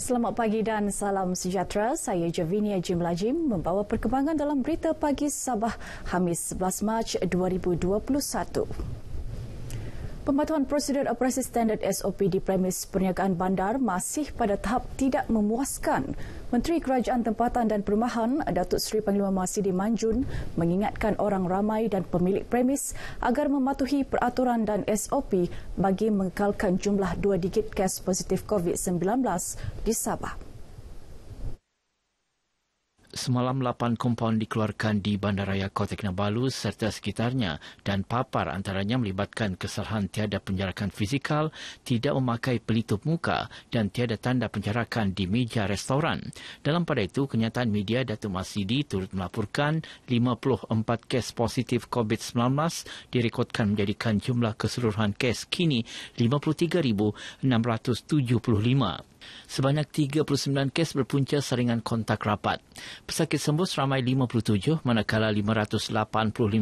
Selamat pagi dan salam sejahtera. Saya Javinia Jimlajim membawa perkembangan dalam berita pagi Sabah Khamis 11 Mac 2021. Pematuhan prosedur operasi standard SOP di premis perniagaan bandar masih pada tahap tidak memuaskan. Menteri Kerajaan Tempatan dan Perumahan Datuk Seri Panglima Masidi Manjun mengingatkan orang ramai dan pemilik premis agar mematuhi peraturan dan SOP bagi mengekalkan jumlah 2 digit kes positif COVID-19 di Sabah. Semalam 8 kompaun dikeluarkan di Bandaraya Kota Kinabalu serta sekitarnya dan papar antaranya melibatkan kesalahan tiada penjarakan fizikal, tidak memakai pelitup muka dan tiada tanda penjarakan di meja restoran. Dalam pada itu, kenyataan media Datuk Masidi turut melaporkan 54 kes positif COVID-19 direkodkan menjadikan jumlah keseluruhan kes kini 53,675. Sebanyak 39 kes berpunca saringan kontak rapat. Pesakit sembuh seramai 57 manakala 585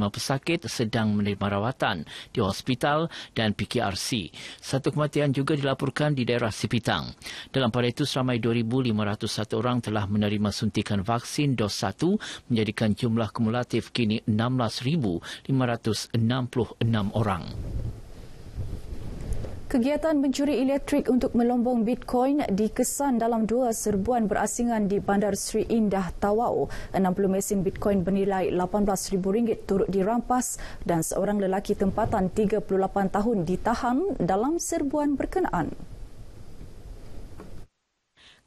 pesakit sedang menerima rawatan di hospital dan PKRC. Satu kematian juga dilaporkan di daerah Sipitang. Dalam pada itu seramai 2,501 orang telah menerima suntikan vaksin dos 1 menjadikan jumlah kumulatif kini 16,566 orang. Kegiatan mencuri elektrik untuk melombong Bitcoin dikesan dalam 2 serbuan berasingan di Bandar Seri Indah, Tawau. 60 mesin Bitcoin bernilai RM18,000 turut dirampas dan seorang lelaki tempatan 38 tahun ditahan dalam serbuan berkenaan.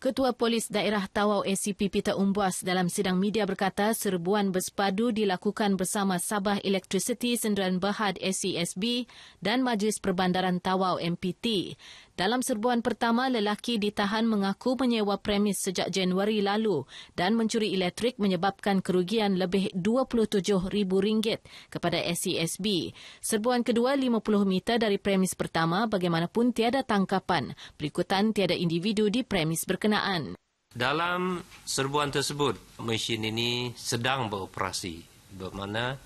Ketua Polis Daerah Tawau ACP Peter Umbuas dalam sidang media berkata serbuan bersepadu dilakukan bersama Sabah Electricity Sdn Bhd SESB dan Majlis Perbandaran Tawau MPT. Dalam serbuan pertama, lelaki ditahan mengaku menyewa premis sejak Januari lalu dan mencuri elektrik menyebabkan kerugian lebih RM27,000 kepada SESB. Serbuan kedua 50 meter dari premis pertama bagaimanapun tiada tangkapan berikutan tiada individu di premis berkenaan. Dalam serbuan tersebut, mesin ini sedang beroperasi bermakna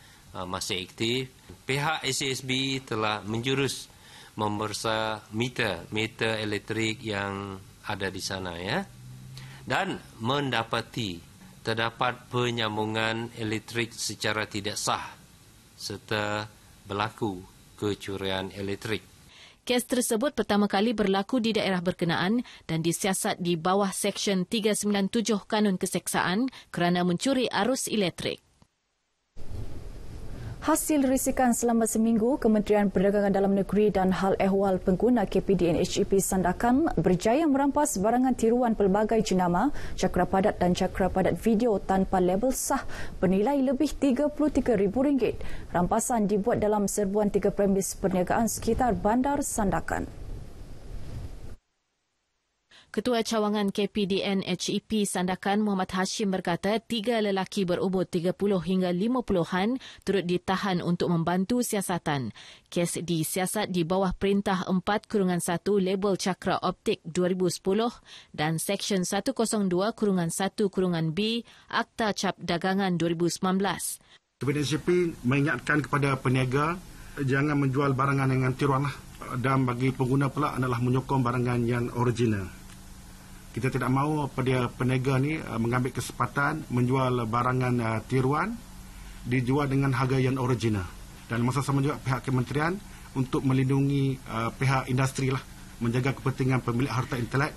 masih aktif. Pihak SESB telah menjurus memeriksa meter elektrik yang ada di sana dan mendapati terdapat penyambungan elektrik secara tidak sah serta berlaku kecurian elektrik. Kes tersebut pertama kali berlaku di daerah berkenaan dan disiasat di bawah Seksyen 397 Kanun Keseksaan kerana mencuri arus elektrik. Hasil risikan selama seminggu, Kementerian Perdagangan Dalam Negeri dan Hal Ehwal Pengguna KPDN HEP Sandakan berjaya merampas barangan tiruan pelbagai jenama, cakra padat dan cakra padat video tanpa label sah bernilai lebih RM33,000. Rampasan dibuat dalam serbuan 3 premis perniagaan sekitar Bandar Sandakan. Ketua Cawangan KPDN HEP Sandakan Muhammad Hashim berkata 3 lelaki berumur 30 hingga 50-an turut ditahan untuk membantu siasatan. Kes disiasat di bawah Perintah 4-1 Label Cakra Optik 2010 dan Seksyen 102-1-B Akta Cap Dagangan 2019. KPDN HEP mengingatkan kepada peniaga jangan menjual barangan dengan tiruan dan bagi pengguna pula adalah menyokong barangan yang original. Kita tidak mahu pada peniaga ni mengambil kesempatan menjual barangan tiruan dijual dengan harga yang original. Dan masa sama juga pihak kementerian untuk melindungi pihak industri menjaga kepentingan pemilik harta intelek.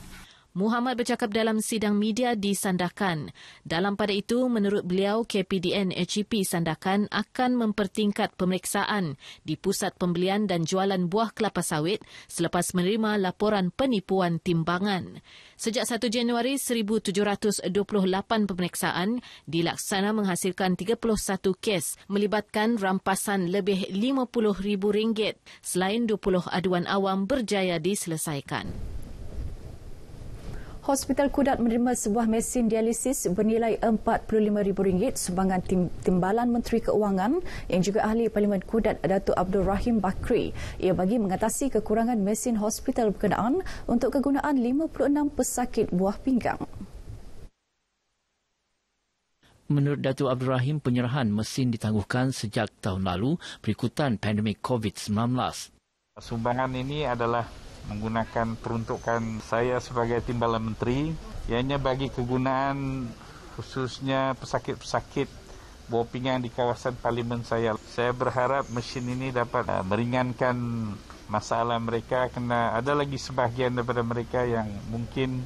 Muhammad bercakap dalam sidang media di Sandakan. Dalam pada itu, menurut beliau, KPDN HEP Sandakan akan mempertingkat pemeriksaan di pusat pembelian dan jualan buah kelapa sawit selepas menerima laporan penipuan timbangan. Sejak 1 Januari 1728 pemeriksaan dilaksana menghasilkan 31 kes melibatkan rampasan lebih RM50,000 selain 20 aduan awam berjaya diselesaikan. Hospital Kudat menerima sebuah mesin dialisis bernilai RM45,000 sumbangan Timbalan Menteri Keuangan yang juga ahli Parlimen Kudat Datuk Abdul Rahim Bakri. Ia bagi mengatasi kekurangan mesin hospital berkenaan untuk kegunaan 56 pesakit buah pinggang. Menurut Datuk Abdul Rahim, penyerahan mesin ditangguhkan sejak tahun lalu berikutan pandemik COVID-19. Sumbangan ini adalah menggunakan peruntukan saya sebagai Timbalan Menteri, ianya bagi kegunaan khususnya pesakit-pesakit buah pinggang di kawasan parlimen saya. Saya berharap mesin ini dapat meringankan masalah mereka kerana ada lagi sebahagian daripada mereka yang mungkin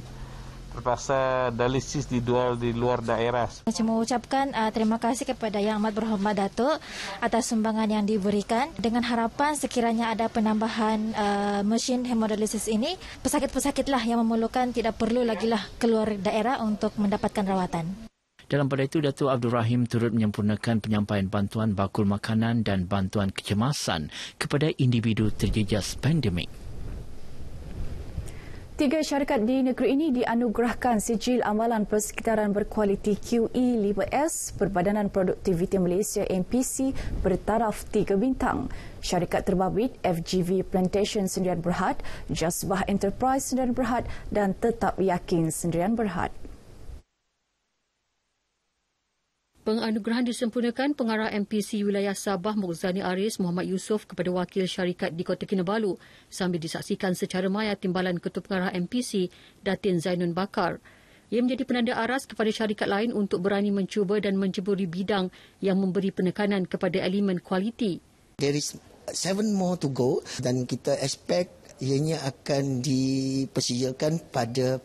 terpaksa dialisis dijual di luar daerah. Saya mengucapkan terima kasih kepada Yang Amat Berhormat Datuk atas sumbangan yang diberikan. Dengan harapan sekiranya ada penambahan mesin hemodialisis ini, pesakit-pesakitlah yang memerlukan tidak perlu lagilah keluar daerah untuk mendapatkan rawatan. Dalam pada itu, Datuk Abdul Rahim turut menyempurnakan penyampaian bantuan bakul makanan dan bantuan kecemasan kepada individu terjejas pandemik. 3 syarikat di negeri ini dianugerahkan sijil amalan persekitaran berkualiti QE5S Perbadanan Produktiviti Malaysia MPC bertaraf 3 bintang. Syarikat terbabit FGV Plantation Sendirian Berhad, Jasbah Enterprise Sendirian Berhad dan Tetap Yakin Sendirian Berhad. Penganugerahan disempurnakan Pengarah MPC Wilayah Sabah Mughzani Aris Muhammad Yusof kepada wakil syarikat di Kota Kinabalu sambil disaksikan secara maya Timbalan Ketua Pengarah MPC Datin Zainun Bakar. Ia menjadi penanda aras kepada syarikat lain untuk berani mencuba dan menjeburi bidang yang memberi penekanan kepada elemen kualiti. There is 7 more to go dan kita expect ianya akan dipersijilkan pada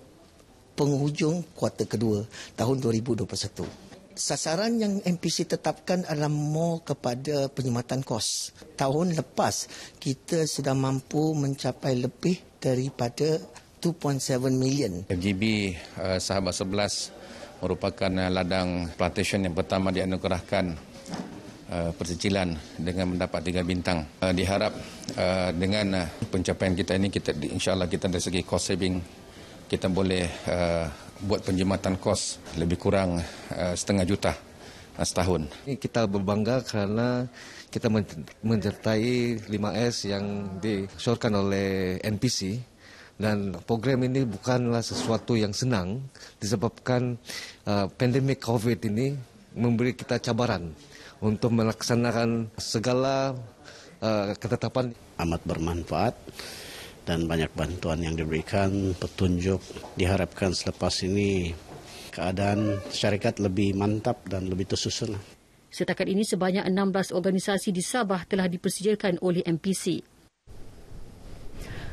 penghujung kuartal kedua tahun 2021. Sasaran yang MPC tetapkan adalah more kepada penyematan kos. Tahun lepas, kita sudah mampu mencapai lebih daripada 2.7 million. FGB Sahabat 11 merupakan ladang plantation yang pertama dianugerahkan persicilan dengan mendapat 3 bintang. Diharap dengan pencapaian kita ini, insyaAllah kita dari segi cost saving, kita boleh buat penjimatan kos lebih kurang setengah juta setahun. Kita berbangga kerana kita menyertai 5S yang disyorkan oleh NPC dan program ini bukanlah sesuatu yang senang disebabkan pandemik COVID ini memberi kita cabaran untuk melaksanakan segala ketetapan. Amat bermanfaat dan banyak bantuan yang diberikan, petunjuk. Diharapkan selepas ini keadaan syarikat lebih mantap dan lebih tersusun. Setakat ini sebanyak 16 organisasi di Sabah telah dipersijilkan oleh MPC.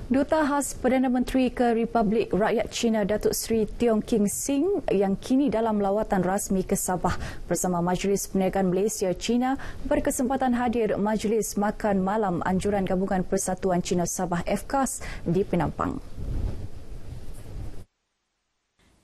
Duta Khas Perdana Menteri ke Republik Rakyat China Datuk Seri Tiong King Sing yang kini dalam lawatan rasmi ke Sabah bersama Majlis Perniagaan Malaysia China berkesempatan hadir Majlis Makan Malam Anjuran Gabungan Persatuan China Sabah FCAS di Penampang.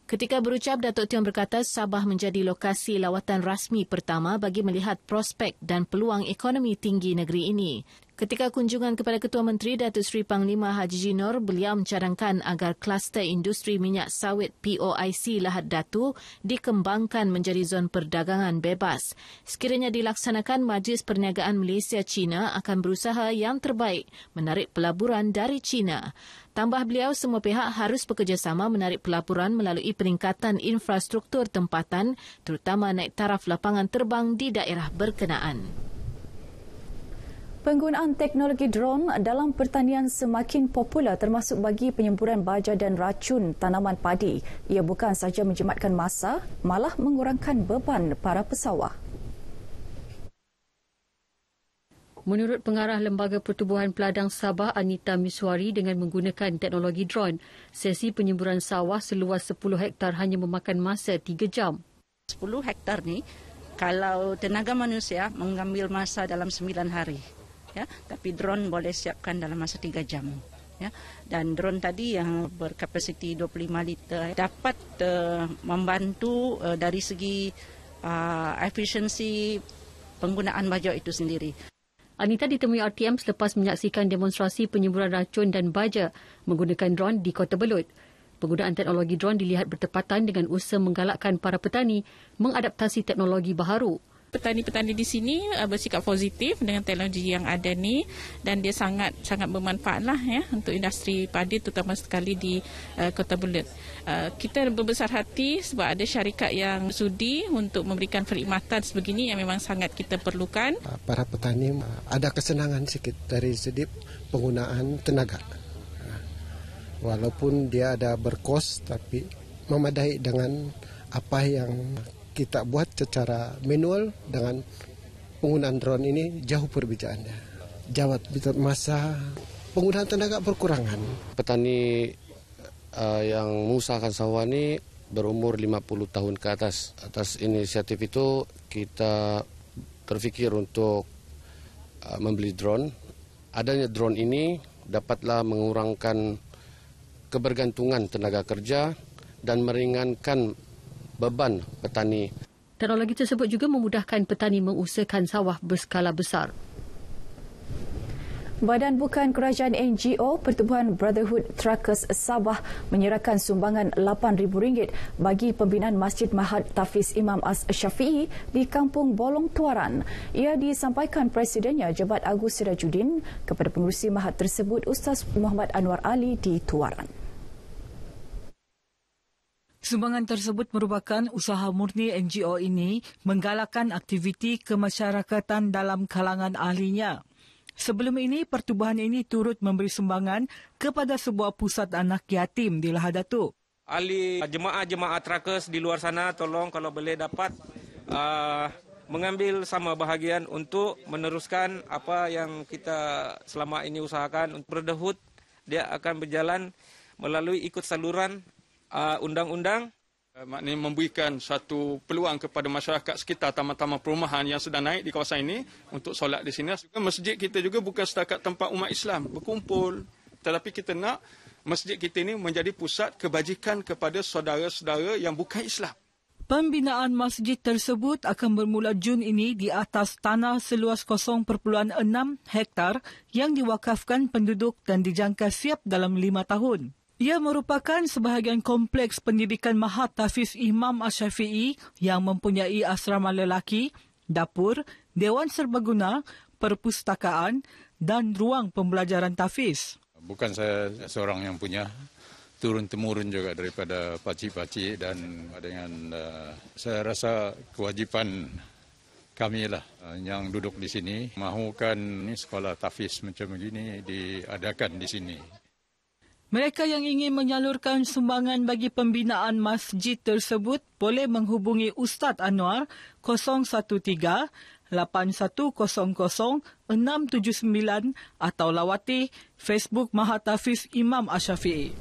Ketika berucap, Datuk Tiong berkata Sabah menjadi lokasi lawatan rasmi pertama bagi melihat prospek dan peluang ekonomi tinggi negeri ini. Ketika kunjungan kepada Ketua Menteri Datuk Seri Panglima Haji Jinor, beliau mencadangkan agar kluster industri minyak sawit POIC Lahad Datu dikembangkan menjadi zon perdagangan bebas. Sekiranya dilaksanakan, Majlis Perniagaan Malaysia China akan berusaha yang terbaik menarik pelaburan dari China. Tambah beliau, semua pihak harus bekerjasama menarik pelaburan melalui peningkatan infrastruktur tempatan, terutama naik taraf lapangan terbang di daerah berkenaan. Penggunaan teknologi drone dalam pertanian semakin popular termasuk bagi penyemburan baja dan racun tanaman padi. Ia bukan sahaja menjimatkan masa, malah mengurangkan beban para pesawah. Menurut Pengarah Lembaga Pertubuhan Peladang Sabah Anita Miswari, dengan menggunakan teknologi drone, sesi penyemburan sawah seluas 10 hektar hanya memakan masa 3 jam. 10 hektar ni, kalau tenaga manusia mengambil masa dalam 9 hari. Ya, tapi drone boleh siapkan dalam masa 3 jam. Ya, dan drone tadi yang berkapasiti 25 liter dapat membantu dari segi efisiensi penggunaan baja itu sendiri. Anita ditemui RTM selepas menyaksikan demonstrasi penyemburan racun dan baja menggunakan drone di Kota Belud. Penggunaan teknologi drone dilihat bertepatan dengan usaha menggalakkan para petani mengadaptasi teknologi baharu. Petani-petani di sini bersikap positif dengan teknologi yang ada ni dan dia sangat bermanfaatlah ya untuk industri padi terutama sekali di Kota Belud. Kita berbesar hati sebab ada syarikat yang sudi untuk memberikan perkhidmatan sebegini yang memang sangat kita perlukan. Para petani ada kesenangan sikit dari segi penggunaan tenaga. Walaupun dia ada berkos, tapi memadai dengan apa yang kita buat secara manual. Dengan penggunaan drone ini jauh perbezaannya. Jawab masa penggunaan tenaga berkurangan. Petani yang mengusahakan sawah ini berumur 50 tahun ke atas. Atas inisiatif itu kita terfikir untuk membeli drone. Adanya drone ini dapatlah mengurangkan kebergantungan tenaga kerja dan meringankan beban petani. Teknologi tersebut juga memudahkan petani mengusahakan sawah berskala besar. Badan Bukan Kerajaan NGO Pertubuhan Brotherhood Truckers Sabah menyerahkan sumbangan RM8,000 bagi pembinaan Masjid Mahat Tafiz Imam Ash-Shafi'i di Kampung Bolong Tuaran. Ia disampaikan Presidennya Jabat Agus Sirajuddin kepada pengurusi Mahat tersebut Ustaz Muhammad Anwar Ali di Tuaran. Sumbangan tersebut merupakan usaha murni NGO ini menggalakkan aktiviti kemasyarakatan dalam kalangan ahlinya. Sebelum ini, pertubuhan ini turut memberi sumbangan kepada sebuah pusat anak yatim di Lahad Datuk. Ahli jemaah-jemaah truckers di luar sana, tolong kalau boleh dapat mengambil sama bahagian untuk meneruskan apa yang kita selama ini usahakan. Brotherhood dia akan berjalan melalui ikut saluran undang-undang. Maknanya memberikan satu peluang kepada masyarakat sekitar taman-taman perumahan yang sedang naik di kawasan ini untuk solat di sini. Masjid kita juga bukan setakat tempat umat Islam berkumpul, tetapi kita nak masjid kita ini menjadi pusat kebajikan kepada saudara-saudara yang bukan Islam. Pembinaan masjid tersebut akan bermula Jun ini di atas tanah seluas 0.6 hektar yang diwakafkan penduduk dan dijangka siap dalam 5 tahun. Ia merupakan sebahagian kompleks pendidikan Mahat Tafiz Imam Ash-Shafi'i yang mempunyai asrama lelaki, dapur, dewan serbaguna, perpustakaan dan ruang pembelajaran tahfiz. Bukan saya seorang yang punya, turun-temurun juga daripada pakcik-pakcik dan dengan saya rasa kewajipan kami lah yang duduk di sini mahukan sekolah tahfiz macam begini diadakan di sini. Mereka yang ingin menyalurkan sumbangan bagi pembinaan masjid tersebut boleh menghubungi Ustaz Anwar 013-8100-679 atau lawati Facebook Mahat Tafiz Imam Ash-Shafi'i.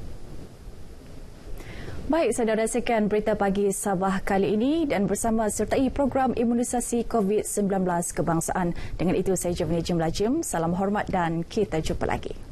Baik, saudara, sekian berita pagi Sabah kali ini dan bersama sertai program imunisasi COVID-19 kebangsaan. Dengan itu saya Javinia Jimlajim. Salam hormat dan kita jumpa lagi.